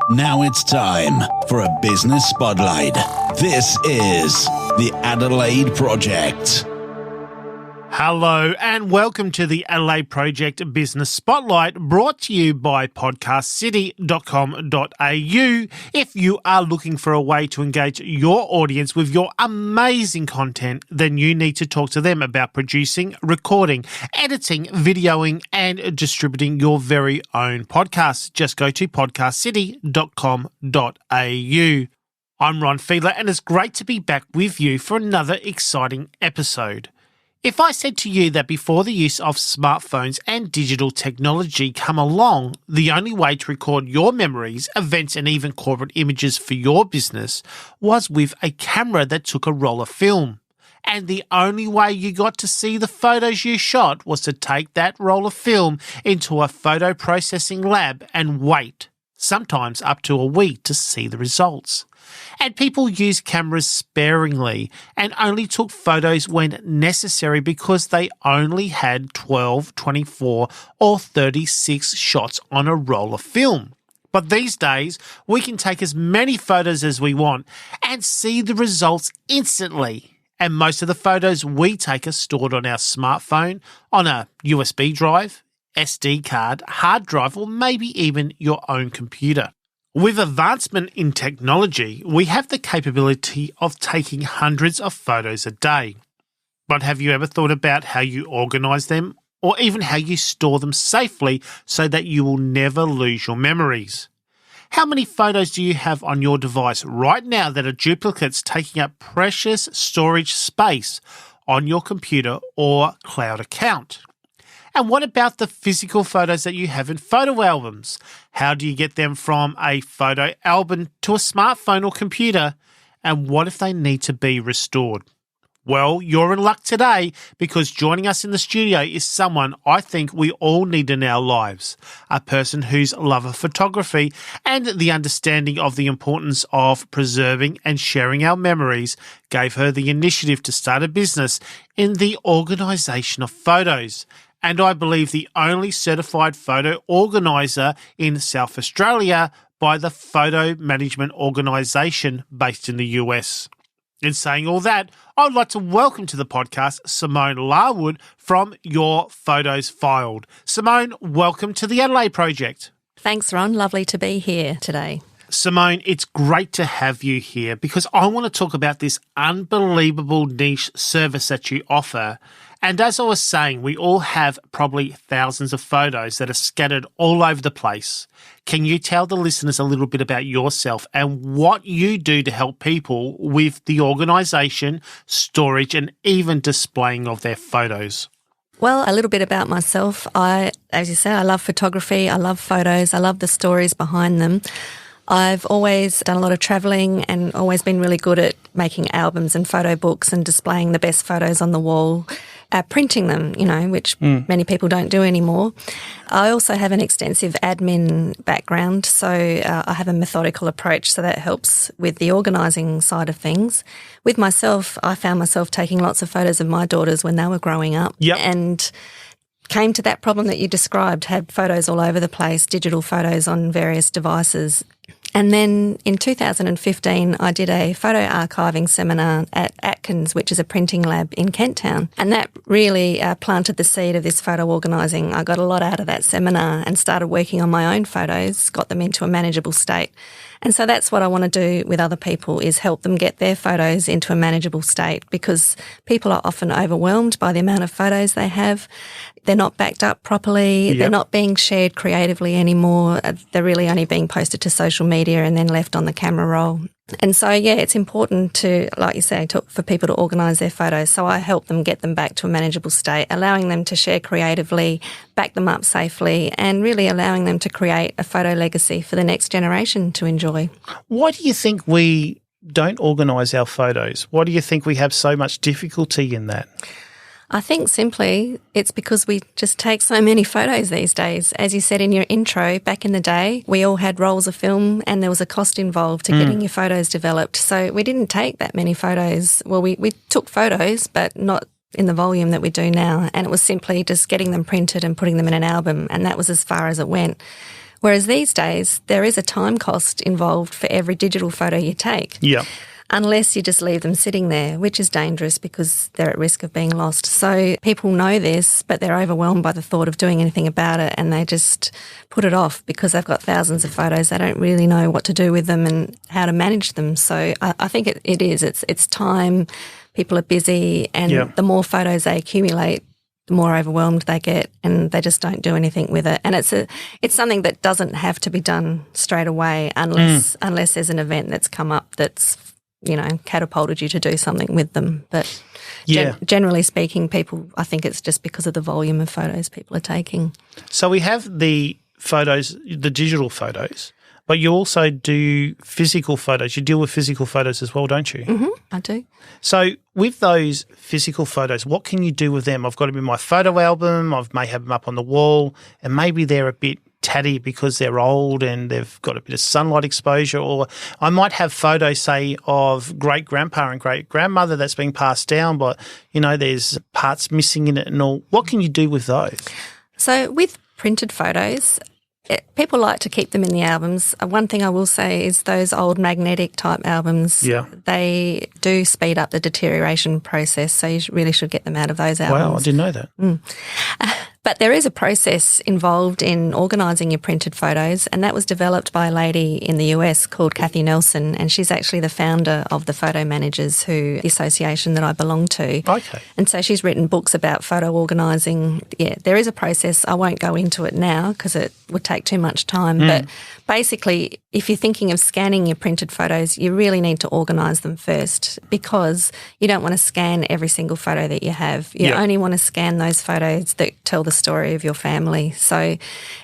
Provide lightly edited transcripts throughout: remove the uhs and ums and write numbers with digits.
Now it's time for a business spotlight. This is the Adelaide Project. Hello and welcome to the Adelaide Project Business Spotlight, brought to you by podcastcity.com.au. If you are looking for a way to engage your audience with your amazing content, then you need to talk to them about producing, recording, editing, videoing and distributing your very own podcast. Just go to podcastcity.com.au. I'm Ron Fiedler and it's great to be back with you for another exciting episode. If I said to you that before the use of smartphones and digital technology come along, the only way to record your memories, events and even corporate images for your business was with a camera that took a roll of film. And the only way you got to see the photos you shot was to take that roll of film into a photo processing lab and wait, sometimes up to a week, to see the results. And people used cameras sparingly and only took photos when necessary because they only had 12, 24 or 36 shots on a roll of film. But these days, we can take as many photos as we want and see the results instantly. And most of the photos we take are stored on our smartphone, on a USB drive, SD card, hard drive, or maybe even your own computer. With advancement in technology, we have the capability of taking hundreds of photos a day. But have you ever thought about how you organise them or even how you store them safely so that you will never lose your memories? How many photos do you have on your device right now that are duplicates taking up precious storage space on your computer or cloud account? And what about the physical photos that you have in photo albums? How do you get them from a photo album to a smartphone or computer? And what if they need to be restored? Well, you're in luck today because joining us in the studio is someone I think we all need in our lives, a person whose love of photography and the understanding of the importance of preserving and sharing our memories gave her the initiative to start a business in the organisation of photos. And I believe the only certified photo organiser in South Australia by the Photo Management Organisation based in the US. In saying all that, I would like to welcome to the podcast Simone Larwood from Your Photos Filed. Simone, welcome to the Adelaide Project. Thanks, Ron. Lovely to be here today. Simone, it's great to have you here because I want to talk about this unbelievable niche service that you offer. And as I was saying, we all have probably thousands of photos that are scattered all over the place. Can you tell the listeners a little bit about yourself and what you do to help people with the organisation, storage and even displaying of their photos? Well, a little bit about myself. As you say, I love photography. I love photos. I love the stories behind them. I've always done a lot of travelling and always been really good at making albums and photo books and displaying the best photos on the wall, printing them, which many people don't do anymore. I also have an extensive admin background, so I have a methodical approach, so that helps with the organising side of things. With myself, I found myself taking lots of photos of my daughters when they were growing up. Yep. And came to that problem that you described, had photos all over the place, digital photos on various devices. And then in 2015, I did a photo archiving seminar at Atkins, which is a printing lab in Kent Town. And that really planted the seed of this photo organising. I got a lot out of that seminar and started working on my own photos, got them into a manageable state. And so that's what I want to do with other people, is help them get their photos into a manageable state, because people are often overwhelmed by the amount of photos they have. They're not backed up properly. Yep. They're not being shared creatively anymore. They're really only being posted to social media and then left on the camera roll. And so, it's important to, like you say, for people to organise their photos. So I help them get them back to a manageable state, allowing them to share creatively, back them up safely, and really allowing them to create a photo legacy for the next generation to enjoy. Why do you think we don't organise our photos? Why do you think we have so much difficulty in that? I think simply it's because we just take so many photos these days. As you said in your intro, back in the day, we all had rolls of film and there was a cost involved to getting your photos developed. So we didn't take that many photos. Well, we took photos, but not in the volume that we do now. And it was simply just getting them printed and putting them in an album. And that was as far as it went. Whereas these days, there is a time cost involved for every digital photo you take. Yeah. Unless you just leave them sitting there, which is dangerous because they're at risk of being lost. So people know this, but they're overwhelmed by the thought of doing anything about it, and they just put it off because they've got thousands of photos. They don't really know what to do with them and how to manage them. So I think it is. It's time. People are busy, and the more photos they accumulate, the more overwhelmed they get, and they just don't do anything with it. And it's something that doesn't have to be done straight away unless there's an event that's come up that's catapulted you to do something with them. But generally speaking, people, I think it's just because of the volume of photos people are taking. So we have the photos, the digital photos, but you also do physical photos. You deal with physical photos as well, don't you? Mm-hmm, I do. So with those physical photos, what can you do with them? I've got them in my photo album. I may have them up on the wall, and maybe they're a bit tatty because they're old and they've got a bit of sunlight exposure, or I might have photos, say, of great-grandpa and great-grandmother that's being passed down, but, there's parts missing in it and all. What can you do with those? So with printed photos, people like to keep them in the albums. One thing I will say is those old magnetic type albums, they do speed up the deterioration process, so you really should get them out of those albums. Wow, I didn't know that. But there is a process involved in organising your printed photos, and that was developed by a lady in the US called Kathy Nelson, and she's actually the founder of the Photo Managers, the association that I belong to. Okay. And so she's written books about photo organising. Yeah, there is a process. I won't go into it now because it would take too much time. But basically, if you're thinking of scanning your printed photos, you really need to organise them first, because you don't want to scan every single photo that you have. You only want to scan those photos that tell the story of your family. So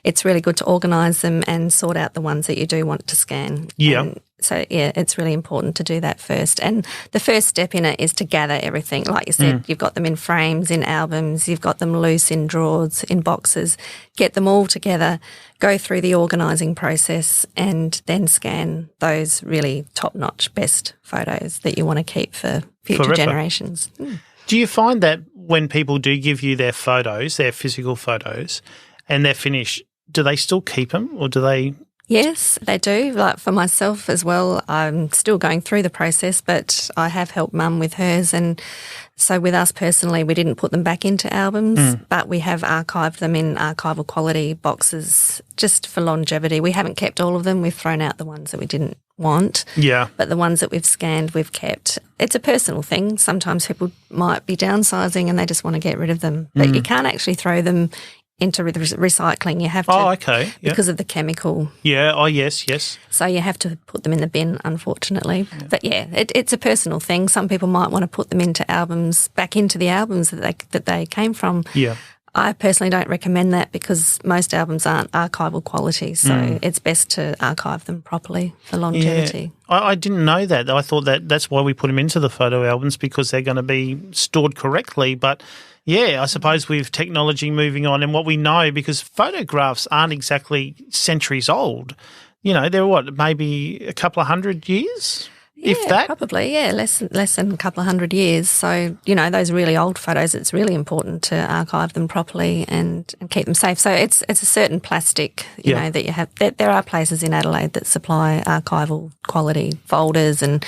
it's really good to organise them and sort out the ones that you do want to scan. Yeah. So, it's really important to do that first. And the first step in it is to gather everything. Like you said, you've got them in frames, in albums, you've got them loose in drawers, in boxes. Get them all together, go through the organising process, and then scan those really top-notch best photos that you want to keep for future generations. Do you find that when people do give you their photos, their physical photos, and they're finished, do they still keep them, or do they... Yes, they do. Like for myself as well, I'm still going through the process, but I have helped Mum with hers. And so with us personally, we didn't put them back into albums, but we have archived them in archival quality boxes just for longevity. We haven't kept all of them. We've thrown out the ones that we didn't want. Yeah. But the ones that we've scanned, we've kept. It's a personal thing. Sometimes people might be downsizing and they just want to get rid of them. But you can't actually throw them into recycling. You have to. Oh, okay. Yep. Because of the chemical. Yeah. Oh, yes. So you have to put them in the bin, unfortunately. Yeah. But it's a personal thing. Some people might want to put them into albums, back into the albums that they came from. Yeah. I personally don't recommend that because most albums aren't archival quality, so it's best to archive them properly for longevity. Yeah. I didn't know that. I thought that's why we put them into the photo albums, because they're going to be stored correctly. But yeah, I suppose with technology moving on and what we know, because photographs aren't exactly centuries old. They're maybe a couple of 100 years? Yeah, if that? Probably, less than a couple of 100 years. So, those really old photos, it's really important to archive them properly and keep them safe. So it's a certain plastic, that you have. There are places in Adelaide that supply archival quality folders and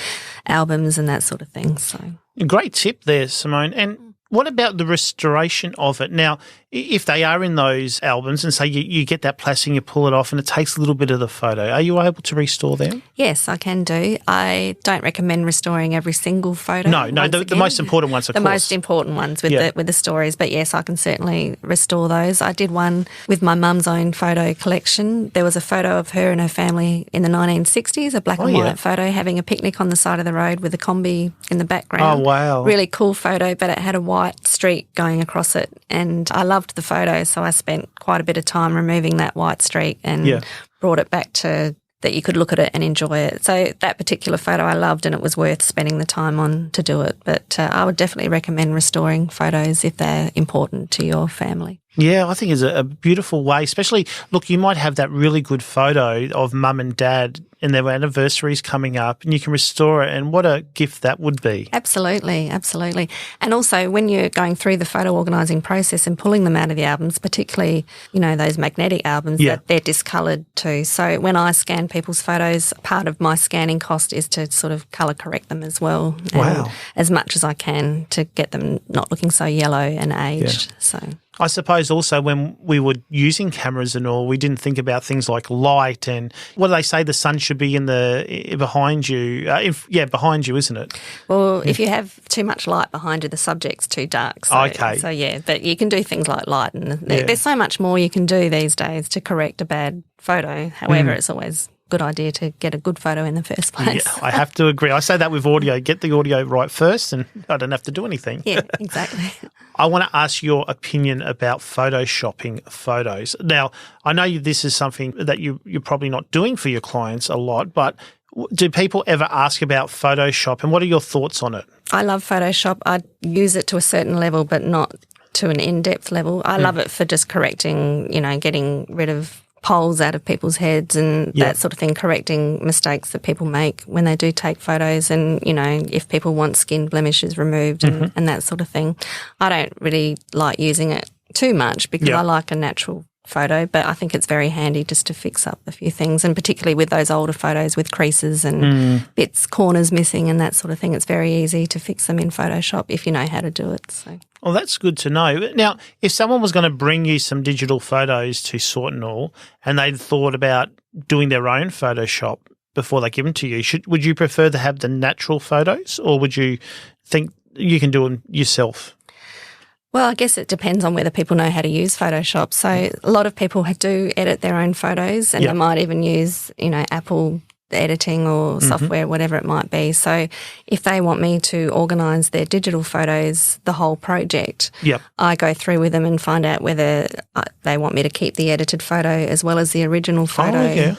albums and that sort of thing. So great tip there, Simone. And what about the restoration of it? Now, if they are in those albums and say you get that plastic and you pull it off and it takes a little bit of the photo, are you able to restore them? Yes, I can do. I don't recommend restoring every single photo. No, the most important ones, of course. The most important ones with the stories. But yes, I can certainly restore those. I did one with my mum's own photo collection. There was a photo of her and her family in the 1960s, a black and white photo, having a picnic on the side of the road with a combi in the background. Oh, wow. Really cool photo, but it had a white streak going across it. And I loved the photo, so I spent quite a bit of time removing that white streak and brought it back to that you could look at it and enjoy it. So that particular photo I loved, and it was worth spending the time on to do it. But I would definitely recommend restoring photos if they're important to your family. Yeah, I think it's a beautiful way, especially, look, you might have that really good photo of mum and dad and their anniversaries coming up and you can restore it, and what a gift that would be. Absolutely, absolutely. And also when you're going through the photo organising process and pulling them out of the albums, particularly, those magnetic albums, that they're discoloured too. So when I scan people's photos, part of my scanning cost is to sort of colour correct them as well. Wow. As much as I can to get them not looking so yellow and aged. So I suppose also when we were using cameras and all, we didn't think about things like light and what do they say, the sun should be behind you. Behind you, isn't it? Well, if you have too much light behind you, the subject's too dark. So, okay. So, but you can do things like light. And there's so much more you can do these days to correct a bad photo. However, it's always good idea to get a good photo in the first place. Yeah, I have to agree. I say that with audio. Get the audio right first and I don't have to do anything. Yeah, exactly. I want to ask your opinion about photoshopping photos. Now, I know this is something that you're probably not doing for your clients a lot, but do people ever ask about Photoshop and what are your thoughts on it? I love Photoshop. I use it to a certain level, but not to an in-depth level. I love it for just correcting, getting rid of poles out of people's heads and that sort of thing, correcting mistakes that people make when they do take photos and, if people want skin blemishes removed and that sort of thing. I don't really like using it too much because I like a natural photo, but I think it's very handy just to fix up a few things, and particularly with those older photos with creases and corners missing and that sort of thing, it's very easy to fix them in Photoshop if you know how to do it. So. Well, that's good to know. Now, if someone was going to bring you some digital photos to sort and all, and they'd thought about doing their own Photoshop before they give them to you, would you prefer to have the natural photos, or would you think you can do them yourself? Well, I guess it depends on whether people know how to use Photoshop. So a lot of people do edit their own photos and they might even use, Apple editing or software, whatever it might be. So if they want me to organise their digital photos, the whole project, I go through with them and find out whether they want me to keep the edited photo as well as the original photo.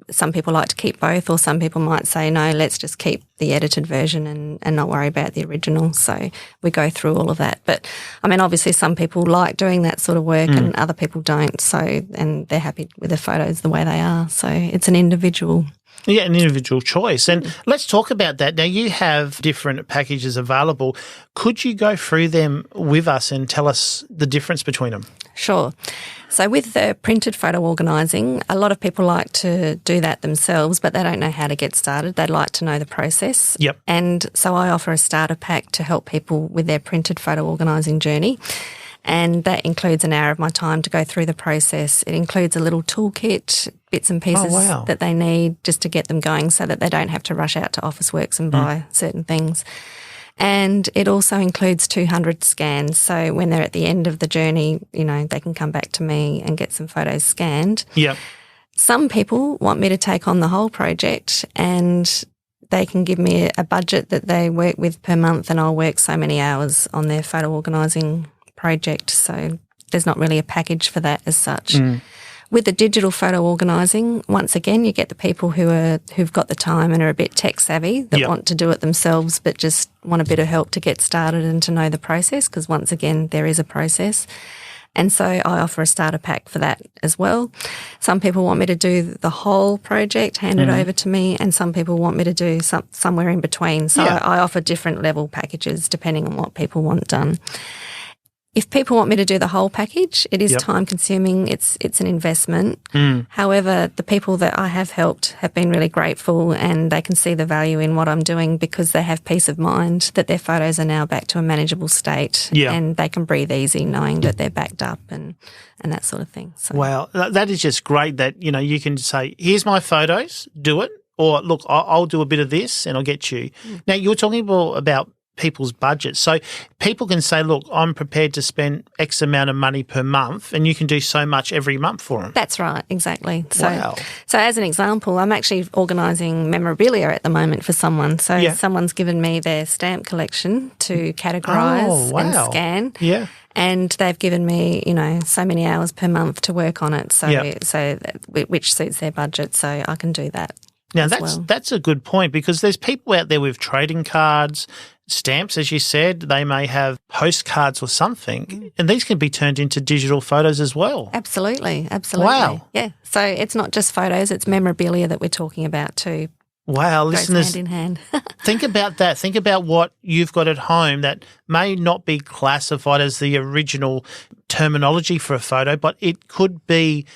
Some people like to keep both, or some people might say, no, let's just keep the edited version and not worry about the original. So we go through all of that. But, obviously some people like doing that sort of work and other people don't. So, and they're happy with the photos the way they are. So it's an individual. Yeah, an individual choice. And let's talk about that. Now, you have different packages available. Could you go through them with us and tell us the difference between them? Sure. So with the printed photo organising, a lot of people like to do that themselves, but they don't know how to get started. They'd like to know the process. Yep. And so I offer a starter pack to help people with their printed photo organising journey. And that includes an hour of my time to go through the process. It includes a little toolkit, bits and pieces that they need just to get them going so that they don't have to rush out to Officeworks and buy certain things. And it also includes 200 scans. So when they're at the end of the journey, they can come back to me and get some photos scanned. Yep. Some people want me to take on the whole project and they can give me a budget that they work with per month, and I'll work so many hours on their photo organising project. So there's not really a package for that as such. With the digital photo organising, once again, you get the people who've got the time and are a bit tech savvy that want to do it themselves but just want a bit of help to get started and to know the process, because once again, there is a process. And so I offer a starter pack for that as well. Some people want me to do the whole project, hand it over to me, and some people want me to do somewhere in between. So I offer different level packages depending on what people want done. If people want me to do the whole package, it is time consuming. It's an investment. However, the people that I have helped have been really grateful, and they can see the value in what I'm doing because they have peace of mind that their photos are now back to a manageable state and they can breathe easy knowing that they're backed up and that sort of thing. So. Wow, that is just great that, you can say, here's my photos, do it, or look, I'll do a bit of this and I'll get you. Now, you're talking about people's budgets. So people can say, look, I'm prepared to spend X amount of money per month, and you can do so much every month for them. That's right, exactly. So, wow. So as an example, I'm actually organising memorabilia at the moment for someone. So someone's given me their stamp collection to categorise and scan. Yeah. And they've given me, so many hours per month to work on it, which suits their budget, so I can do that. Now, that's a good point, because there's people out there with trading cards. stamps, as you said. They may have postcards or something, and these can be turned into digital photos as well. Absolutely, absolutely. Wow. Yeah. So it's not just photos; it's memorabilia that we're talking about too. Wow, Goes listeners, hand in hand. think about that. Think about what you've got at home that may not be classified as the original terminology for a photo, but it could be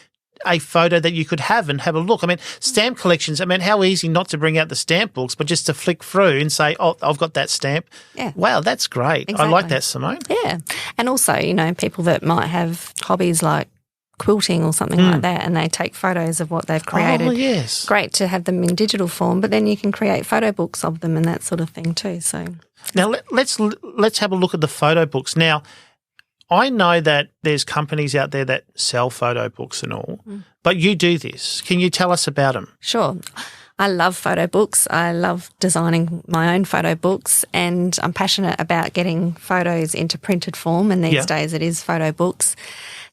a photo that you could have and have a look. I mean, stamp collections, how easy not to bring out the stamp books, but just to flick through and say, oh, I've got that stamp. Yeah. Wow, that's great. Exactly. I like that, Simone. Yeah. And also, people that might have hobbies like quilting or something like that, and they take photos of what they've created. Oh, yes. Great to have them in digital form, but then you can create photo books of them and that sort of thing too. So now let's have a look at the photo books. Now, I know that there's companies out there that sell photo books and all, but you do this. Can you tell us about them? Sure. I love photo books. I love designing my own photo books, and I'm passionate about getting photos into printed form, and these days it is photo books.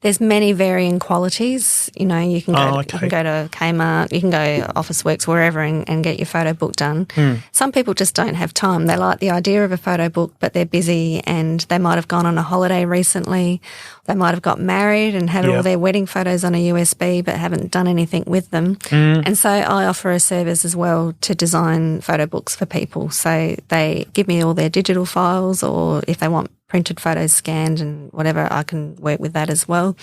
There's many varying qualities. You can go, you can go to Kmart, you can go Officeworks, wherever, and get your photo book done. Some people just don't have time. They like the idea of a photo book, but they're busy, and they might have gone on a holiday recently. They might have got married and had all their wedding photos on a USB but haven't done anything with them. And so I offer a service as well to design photo books for people. So they give me all their digital files, or if they want printed photos scanned and whatever, I can work with that as well.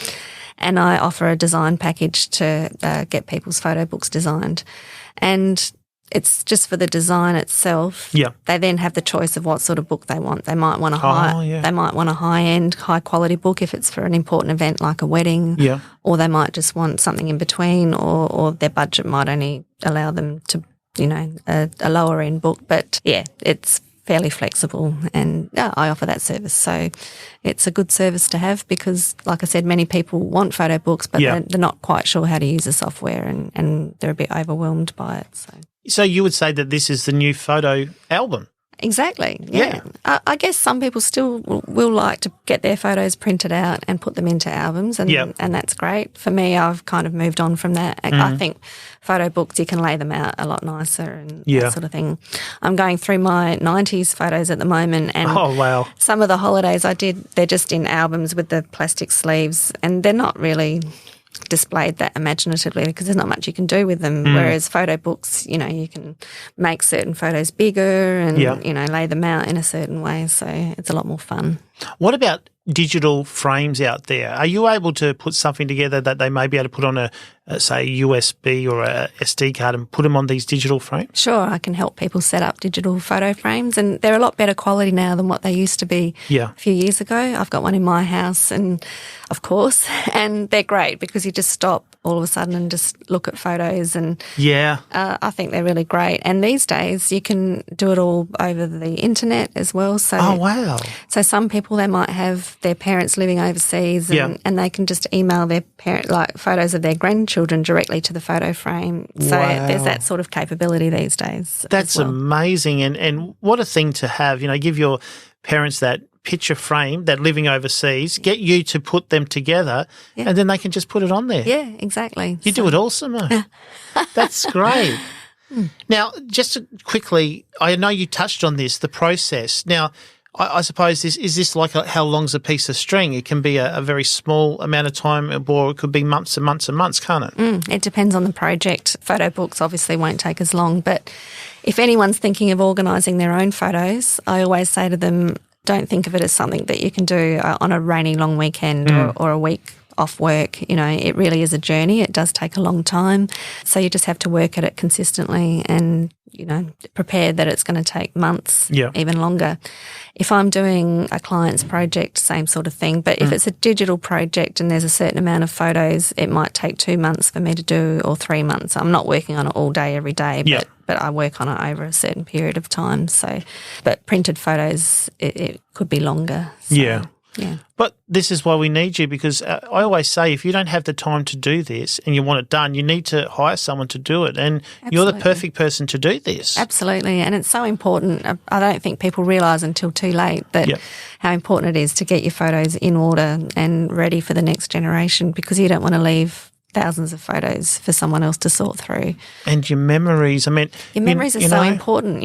And I offer a design package to get people's photo books designed. And it's just for the design itself. Yeah. They then have the choice of what sort of book they want. They might want a high-end, high-quality book if it's for an important event like a wedding. Yeah. Or they might just want something in between, or their budget might only allow them to, a lower-end book. But, yeah, it's fairly flexible, and I offer that service. So it's a good service to have because, like I said, many people want photo books, but they're not quite sure how to use the software, and they're a bit overwhelmed by it. So you would say that this is the new photo album? Exactly, yeah. I guess some people still will like to get their photos printed out and put them into albums, and that's great. For me, I've kind of moved on from that. I think photo books, you can lay them out a lot nicer and that sort of thing. I'm going through my 90s photos at the moment, and some of the holidays I did, they're just in albums with the plastic sleeves, and they're not really displayed that imaginatively because there's not much you can do with them. Whereas photo books, you can make certain photos bigger and, lay them out in a certain way. So it's a lot more fun. What about digital frames out there? Are you able to put something together that they may be able to put on a USB or a SD card and put them on these digital frames? Sure, I can help people set up digital photo frames, and they're a lot better quality now than what they used to be a few years ago. I've got one in my house, and of course, and they're great because you just stop all of a sudden and just look at photos, and I think they're really great. And these days you can do it all over the internet as well. So so some people, they might have their parents living overseas, and they can just email their parent photos of their grandchildren directly to the photo frame. So there's that sort of capability these days. That's amazing, and what a thing to have. Give your parents that picture frame, that living overseas, get you to put them together, and then they can just put it on there. Yeah, exactly. You do it awesome. That's great. Now, just quickly, I know you touched on this, the process. Now, I suppose is this like how long's a piece of string? It can be a very small amount of time, or it could be months and months and months, can't it? It depends on the project. Photo books obviously won't take as long, but if anyone's thinking of organising their own photos, I always say to them, don't think of it as something that you can do on a rainy long weekend or a week off work. It really is a journey. It does take a long time. So you just have to work at it consistently and, prepare that it's going to take months, even longer. If I'm doing a client's project, same sort of thing. But if it's a digital project and there's a certain amount of photos, it might take 2 months for me to do, or 3 months. I'm not working on it all day, every day, but I work on it over a certain period of time. So, but printed photos, it could be longer. So, yeah. But this is why we need you, because I always say if you don't have the time to do this and you want it done, you need to hire someone to do it. And you're the perfect person to do this. Absolutely. And it's so important. I don't think people realise until too late that how important it is to get your photos in order and ready for the next generation, because you don't want to leave thousands of photos for someone else to sort through. And your memories. Your memories are so important,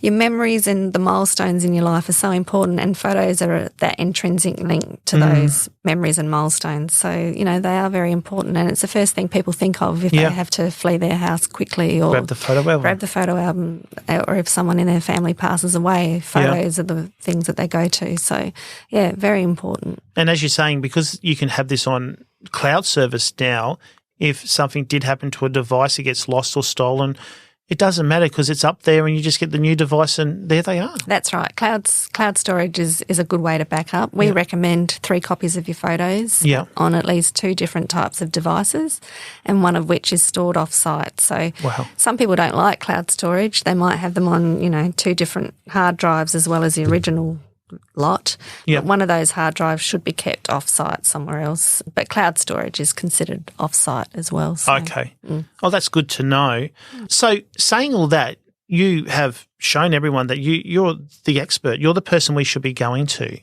your memories and the milestones in your life are so important, and photos are that intrinsic link to those memories and milestones. So, you know, they are very important, and it's the first thing people think of if they have to flee their house quickly or grab the photo album, or if someone in their family passes away, photos are the things that they go to. So, yeah, very important. And as you're saying, because you can have this on cloud service now, if something did happen to a device, it gets lost or stolen, it doesn't matter because it's up there and you just get the new device and there they are. That's right. Cloud storage is a good way to back up. We recommend 3 copies of your photos on at least 2 different types of devices, and one of which is stored off-site. So some people don't like cloud storage. They might have them on, you know, 2 different hard drives as well as the original lot. But one of those hard drives should be kept off-site somewhere else. But cloud storage is considered off-site as well. So. Okay. Oh, that's good to know. So saying all that, you have shown everyone that you're the expert. You're the person we should be going to.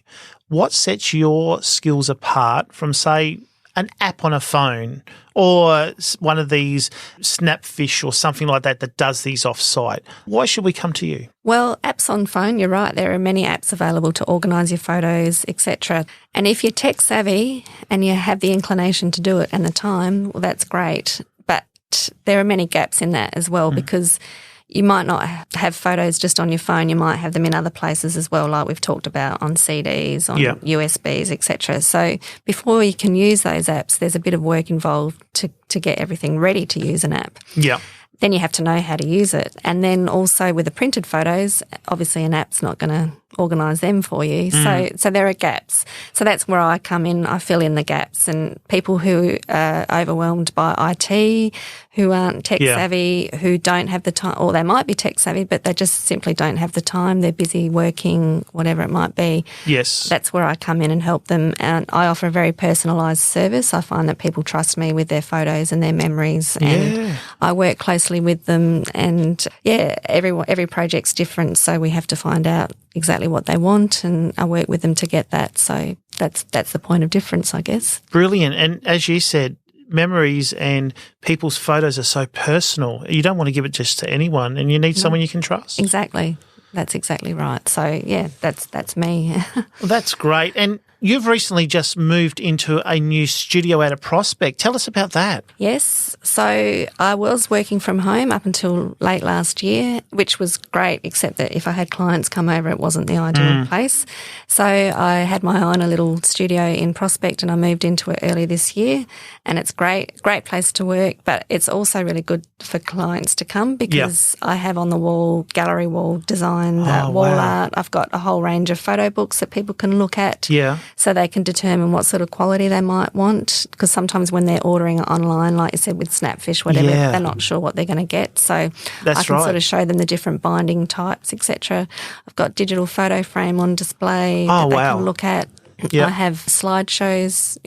What sets your skills apart from, say, an app on a phone or one of these Snapfish or something like that that does these off-site? Why should we come to you? Well, apps on phone, you're right. There are many apps available to organise your photos, etc. And if you're tech savvy and you have the inclination to do it and the time, well, that's great. But there are many gaps in that as well because you might not have photos just on your phone. You might have them in other places as well, like we've talked about, on CDs, on USBs, etc. So before you can use those apps, there's a bit of work involved to get everything ready to use an app. Yeah. Then you have to know how to use it. And then also with the printed photos, obviously an app's not going to organise them for you. So there are gaps. So that's where I come in. I fill in the gaps. And people who are overwhelmed by IT, who aren't tech savvy, who don't have the time, or they might be tech savvy, but they just simply don't have the time. They're busy working, whatever it might be. Yes. That's where I come in and help them. And I offer a very personalised service. I find that people trust me with their photos and their memories. And I work closely with them. And every project's different. So we have to find out exactly what they want, and I work with them to get that. So that's the point of difference, I guess. Brilliant. And as you said, memories and people's photos are so personal. You don't want to give it just to anyone, and you need someone you can trust. Exactly. That's exactly right. So, yeah, that's me. Well, that's great. And you've recently just moved into a new studio at a Prospect. Tell us about that. Yes. So I was working from home up until late last year, which was great, except that if I had clients come over, it wasn't the ideal place. So I had my own little studio in Prospect, and I moved into it early this year, and it's great place to work, but it's also really good for clients to come because I have on the wall, gallery wall design, wall art. I've got a whole range of photo books that people can look at. Yeah. So they can determine what sort of quality they might want, because sometimes when they're ordering it online, like you said, with Snapfish, whatever, they're not sure what they're going to get. So I can sort of show them the different binding types, etc. I've got digital photo frame on display that they can look at. I have slideshows,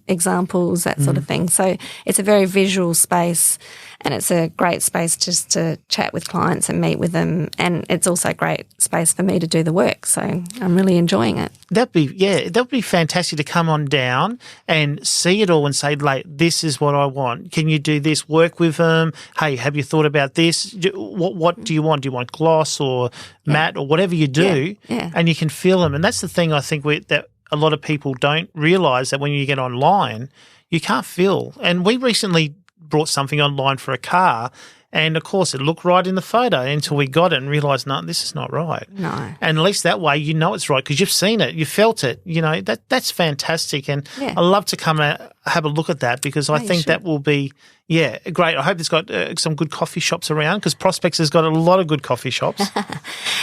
examples, that sort of thing. So it's a very visual space, and it's a great space just to chat with clients and meet with them. And it's also a great space for me to do the work. So I'm really enjoying it. That'd be fantastic to come on down and see it all and say, like, this is what I want. Can you do this? Work with them. Hey, have you thought about this? What do you want? Do you want gloss or matte or whatever you do? Yeah. And you can feel them. And that's the thing I think that a lot of people don't realise, that when you get online, you can't feel. And we recently brought something online for a car, and of course it looked right in the photo until we got it and realised, no, this is not right. No. And at least that way you know it's right because you've seen it, you felt it. That's fantastic. And I love to come and have a look at that because I think that will be great. I hope it's got some good coffee shops around, because Prospects has got a lot of good coffee shops.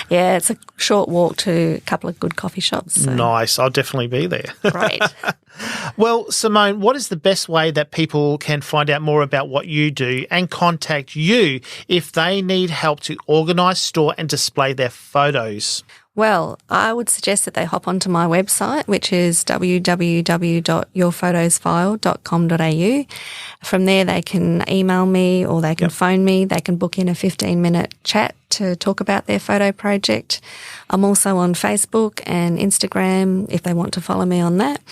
Yeah, it's a short walk to a couple of good coffee shops. So. Nice. I'll definitely be there. Great. Well, Simone, what is the best way that people can find out more about what you do and contact you if they need help to organise, store and display their photos? Well, I would suggest that they hop onto my website, which is www.yourphotosfile.com.au. From there, they can email me or they can phone me. They can book in a 15-minute chat to talk about their photo project. I'm also on Facebook and Instagram if they want to follow me on that.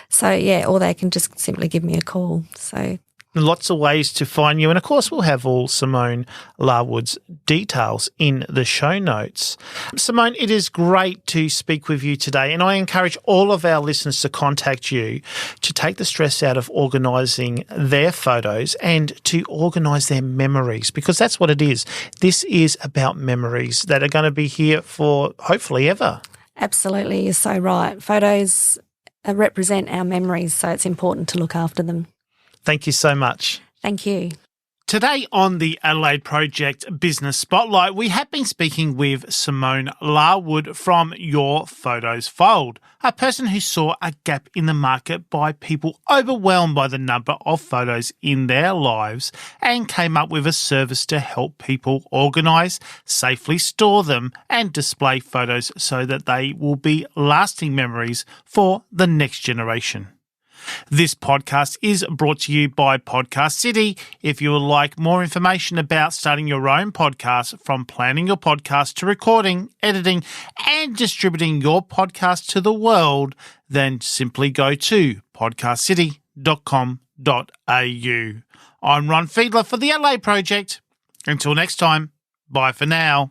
So, or they can just simply give me a call. So Lots of ways to find you. And, of course, we'll have all Simone Larwood's details in the show notes. Simone, it is great to speak with you today, and I encourage all of our listeners to contact you to take the stress out of organising their photos and to organise their memories, because that's what it is. This is about memories that are going to be here for hopefully ever. Absolutely, you're so right. Photos represent our memories, so it's important to look after them. Thank you so much. Thank you. Today on the Adelaide Project Business Spotlight, we have been speaking with Simone Larwood from Your Photos Fold, a person who saw a gap in the market by people overwhelmed by the number of photos in their lives and came up with a service to help people organise, safely store them and display photos so that they will be lasting memories for the next generation. This podcast is brought to you by Podcast City. If you would like more information about starting your own podcast, from planning your podcast to recording, editing and distributing your podcast to the world, then simply go to podcastcity.com.au. I'm Ron Fiedler for the Adelaide Project. Until next time, bye for now.